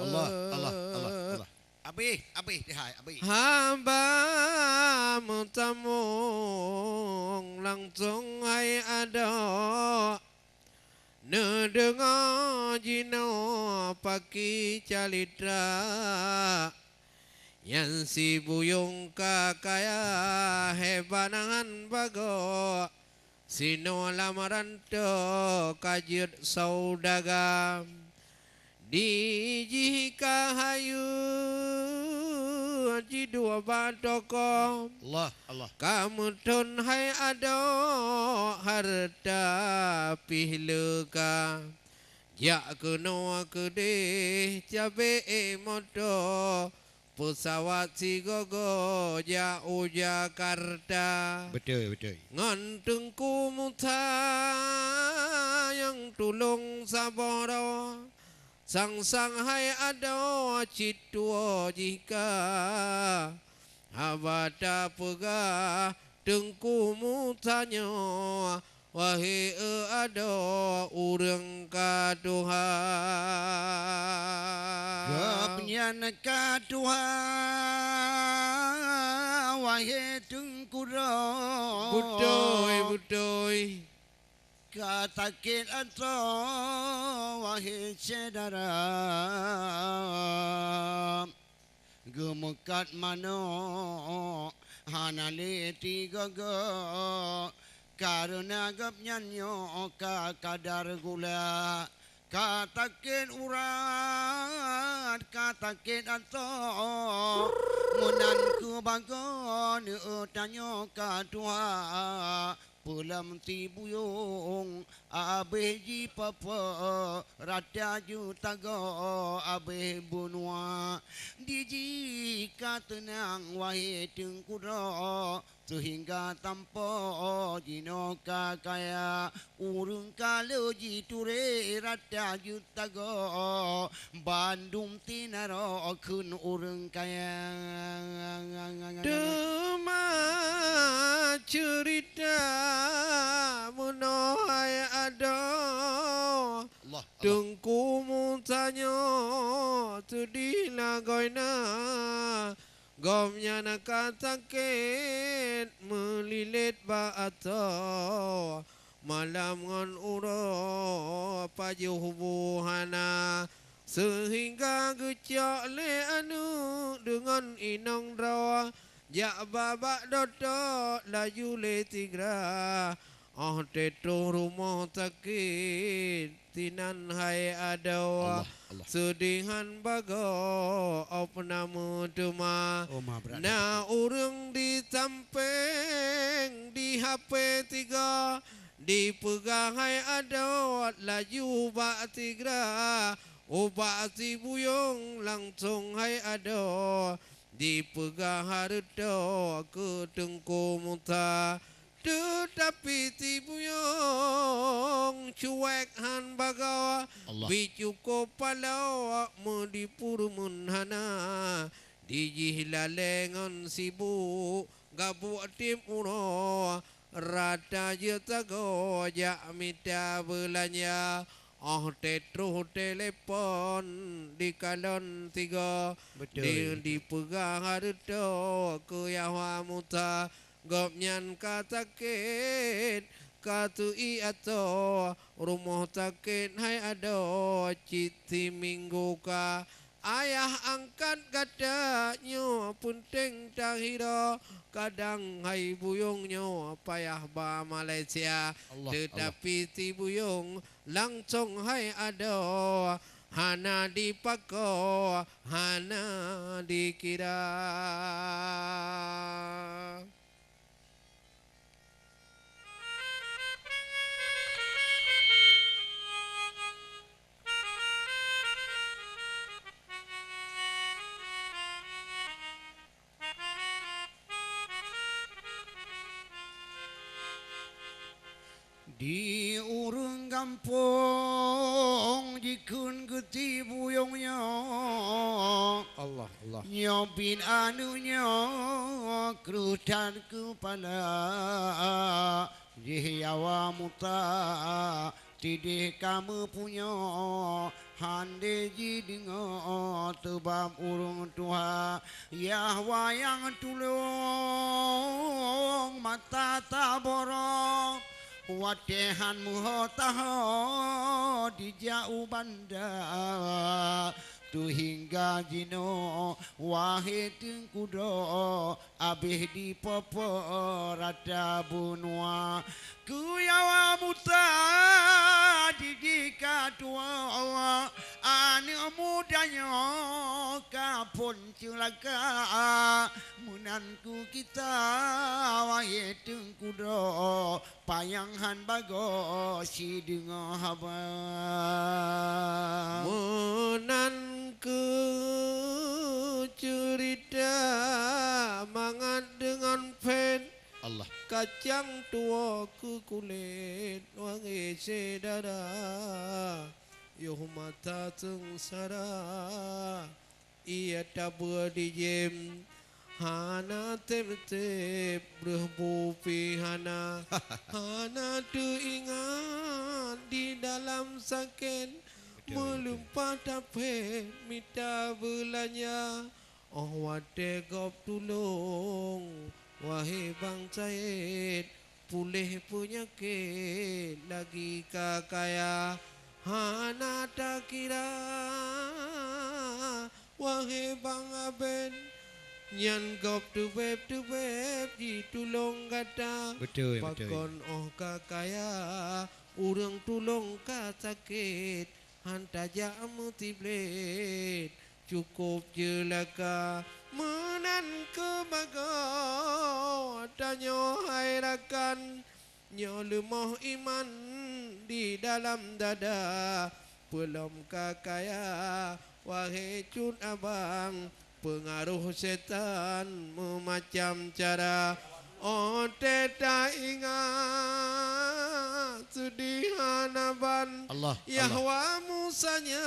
Allah, Allah, Allah, Allah. Abi, hai, abi. hamba mutamung langsung hai ada nedengar jino paki calitra yang si buyung kakaya hebanangan bago sino lamaran to kajut saudaga di jika hayu ji dua batoko Allah, Allah. kamu tun hai ado harta pihluka ya kuno kede cabe moto pesawat si gogo jauh Jakarta Betul, betul. ngantungku muta yang tulung saboro sang hai ada citua jika abada pegah tengku mutanya wahai ada urang kaduha Gapnya kaduha wahai tengkura Budoy katakin atau wahai saudara gemekat mano hanale tiga karena gapnya ka kadar gula katakin urat katakin atau menanku bangun tanya kadua pulam tibuyung abe ji papa rada ju tago abe bunua diji katenang wahai tengkura sehingga tanpa jino kakaya urung kalau ji ture rada ju tago Bandung tinaro kun urung kaya Dema cerita munohai ada Allah, tengku mutanya tudina goina gomnya nak kataket melilit ba'ato malam ngon uro pajuh buhana sehingga gecak le anu dengan inong rawa jak babak dodo laju le tigra oh tetu rumah sakit tinan hai adawa Allah. sedihan bago opnamu tuma Oh, maha berat. na urung di samping di HP 3 dipegang hai adawa laju bak tigra Ubak si buyung langsung hai ado dipegang harta ke tengku muta tetapi si buyung cuek han bagawa Allah. bicu kopala medipur munhana dijihlalengan sibu gabu tim uno rata jetago jak mita belanja oh tetru telepon di kalon 3 Betul. dipegang harta ke yawa muta gopnyan katakit katu iato rumah takit hai ado citi minggu ka ayah angkat gadanya punting tahira kadang hai buyungnya payah ba Malaysia Allah, tetapi ti buyung langsung hai ada hana dipako hana dikira Di urung kampung jikun geti buyungnya Allah Allah nyopin anunya kerutan kepala jihawa muta Tidih kamu punya hande ji dengar tebam urung Tuhan Yahwa yang tulung mata tak borong Watehan muho taho di jauh bandar tu hingga jino wahai tengkudo abih di popo rada bunua kuyawa muta didika tua anu mudanya kapun culaga munanku kita wahai tengkudo payanghan bago si dengar haba Munan ke cerita mangat dengan pen Allah kacang tua ke kulit wangi sedara Yuh mata sengsara ia tak berdijem Hana tep-tep berbupi hana Hana teringat di dalam sakit Melumpah tapet minta belanja Oh wate gop tulung Wahai Bang Syed Pulih penyakit lagi kakaya Hana tak kira Wahai Bang Aben Nyan gop tu beb ditulung kata Betul Pakon oh kakaya Urang tulung ka sakit Hanta jamu tiblet Cukup je laka Menan ke bago Tanya hai rakan Nyo lemah iman Di dalam dada Pelom kakaya Wahai cun abang Pengaruh setan memacam cara Oh teta ingat Sudihanaban Allah Yahwa musanya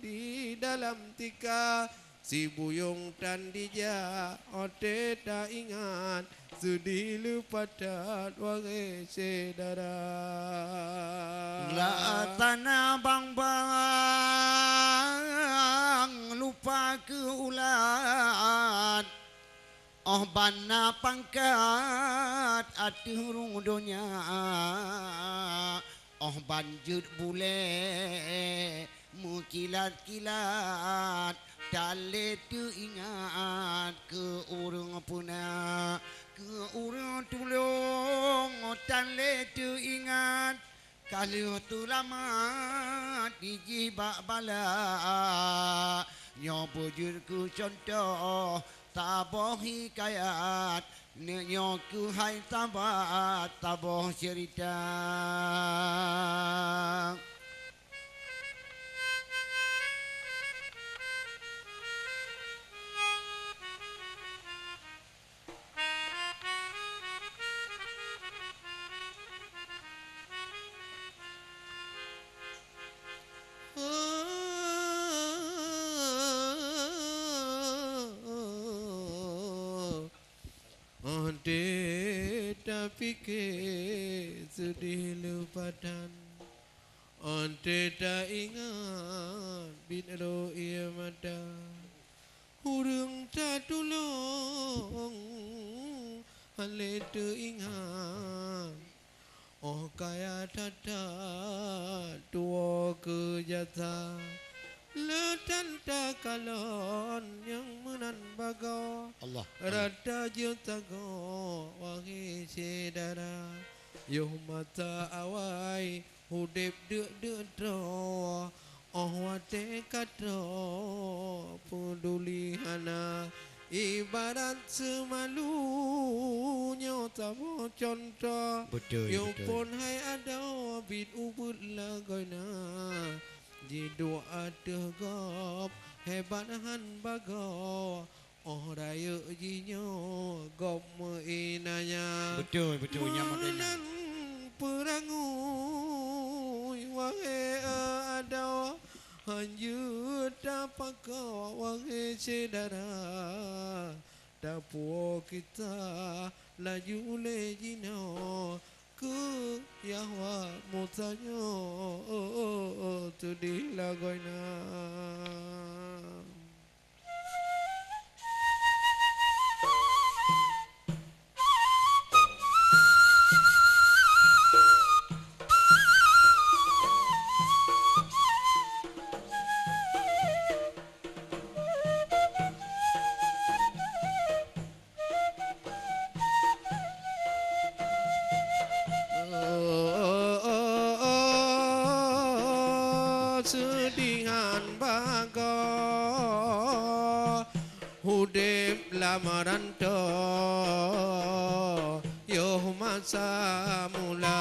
Di dalam tika Si buyung dan dija Oh teta ingat Sudi lupa tak wangi sedara La tanah bang lupa ke ulat Oh bana pangkat ati hurung dunia Oh banjut bule mukilat-kilat Dale tu ingat ke urung puna Ke urung tulung Dale tu ingat Kalau tu lama dijibak bala Nyo bujur ku contoh Taboh hikayat Nyo ku hai tabat Taboh cerita Ante tapi ke sedih lupatan Ante tak ingat binaro ia mada Hurung tak tulung Hale teringat Oh kaya tata tua ke jata Letan tak kalon yang menan bago Allah Rada jutago wangi sedara Yuh mata awai hudip dek dro Oh wate kadro peduli hana Ibarat semalunya tamo contoh Betul Yuh betul pun hai ada bit ubud lagoina Di doa tegap hebat han bago Oh raya jinyo gop meinanya Betul nyamak Menan perangui wahai ada Hanjut dapat kau wahai sedara Dapuo kita laju le jino ku Yahwa mutanyo tu di lagoina. Sedihan bago hudip lamaranto yo masa mula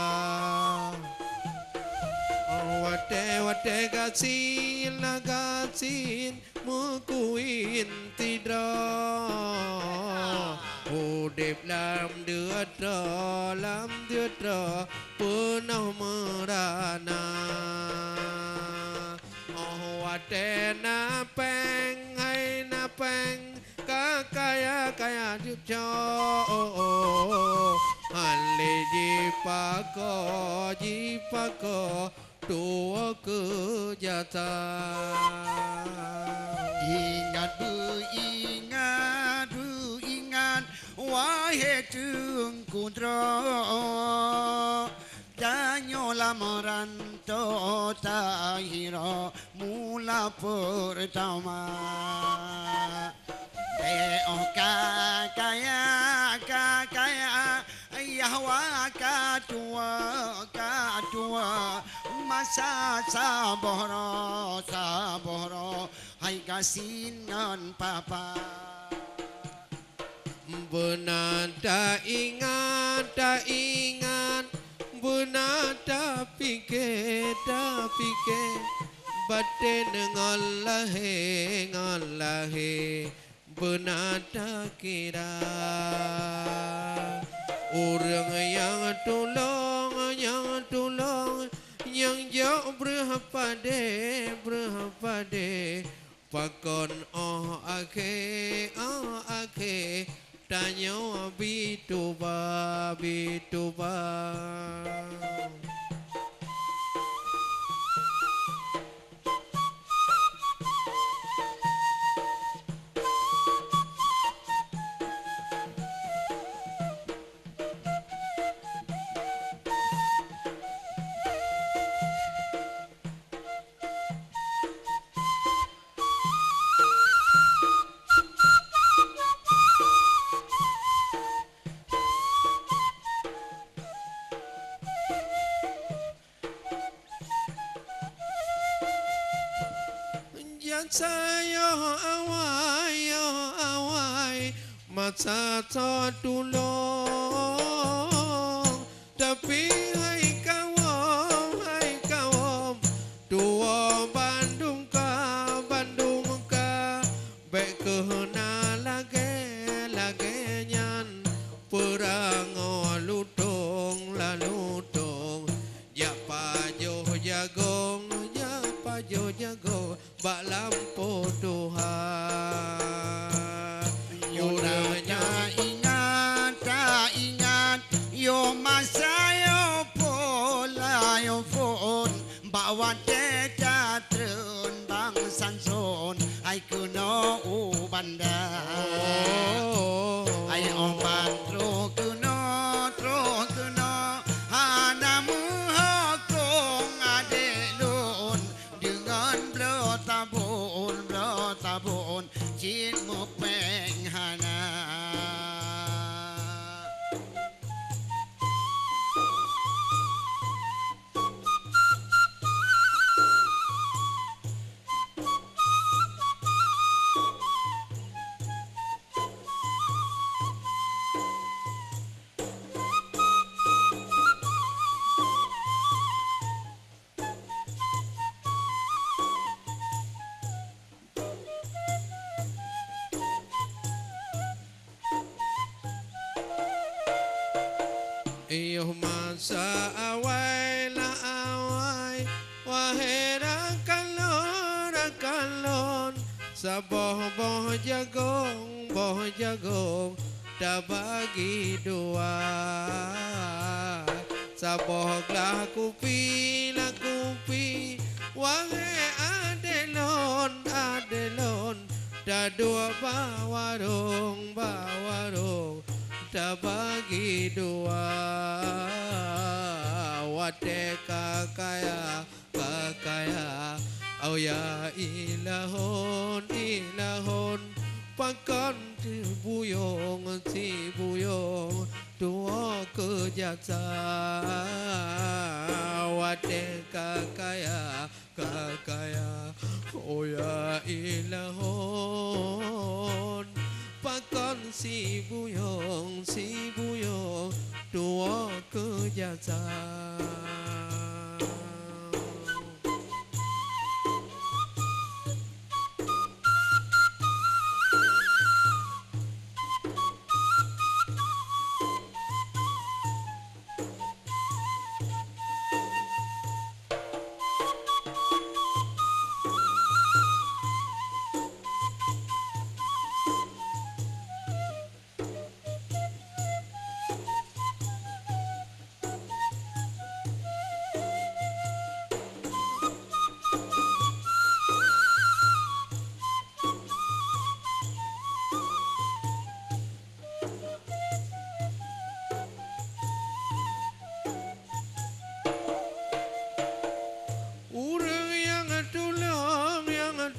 wate gasin lagasin mukuin tidra hudip lam đưa trò punah merana wate na peng hay na peng kaya giúp cho hale ji pako tua ke jata. Ingat ingat wahai Tung Kudro Danyo lamaran to tahiro mula pertama kaya Yahwa katua masa saboro hai kasingan papa benar tak ingat benar tak fikir batin ngalahe benar tak kira orang yang tolong yang jauh berapa deh pakon akhe tanya bituba Saya awai masa tolong tapi hai kawom dua Bandung ka baik kena lage nyan perang lutong ya pajo jagong bak lampu Tuhan. Yodanya ingat yo masa yo pola yo phone bawa deja trun bang sanson ai kuno ubanda ai oban tro kuno hanamu hokong adelun dengan tabun chin mo peng hana Iyo masa awai wahera kalon sa boh jagong dah bagi dua sabohlah kupi la kupi wahai adelon adelon dah dua bawarung dah bagi dua wate kakaya au ya ilahon pakon tibuyong dua kejasa wate kakaya oh ya ilahon pakon si buyong dua kejasa.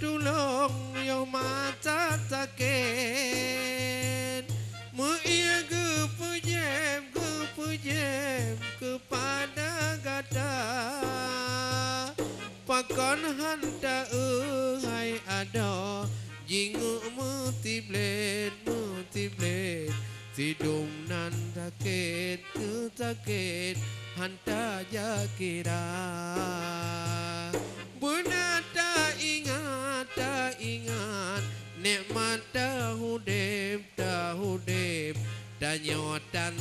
Tulong yang mata sakit Mu'ia kepujem kepada gata Pakon hanta hai ada Jingu mutiblet Tidum nan sakit hanta jakira Benar tak ingat nikmat dahudib dan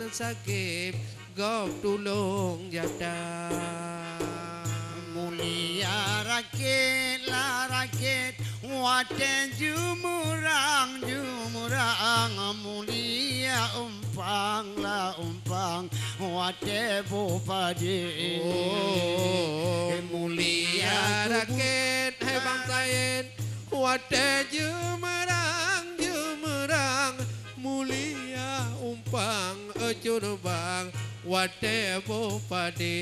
sakit gop tulung jada Mulia rakit Wate jumurang Mulia umpang Wate bupadi Mulia rakit hai bang Said Wate jumurang Mulia umpang ejurubang Wate bupadi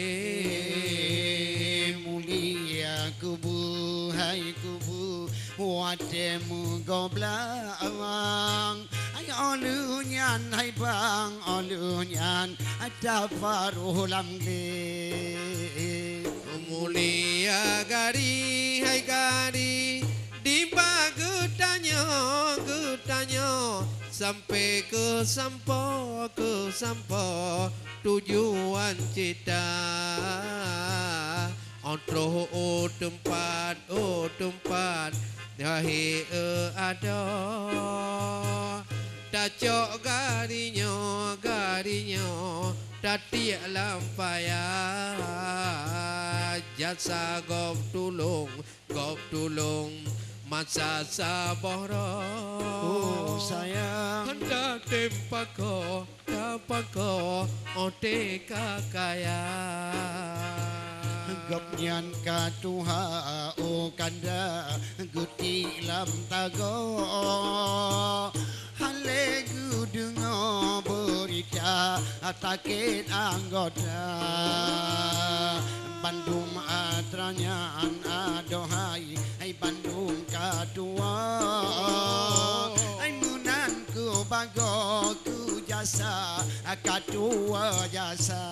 Mulia kubu hai kubu Wate mugoblang Ay olunyan hai bang olunyan Ada baru lamgle Mulia gari hai gari Di bagutanyo Sampai ke sampo Tujuan cita Ontro tempat Dahi ada Dacok garinyo Datik lampaya Jasa gop tulung Masa saboro sayang Hendak tempako Ote kakaya Gopnyan katuha o kanda Guti lam tago Hale gudungo berita Takit anggota Bandung atranyan adohai Hai Bandung kadua Hai munanku bago ku jasa Kadua jasa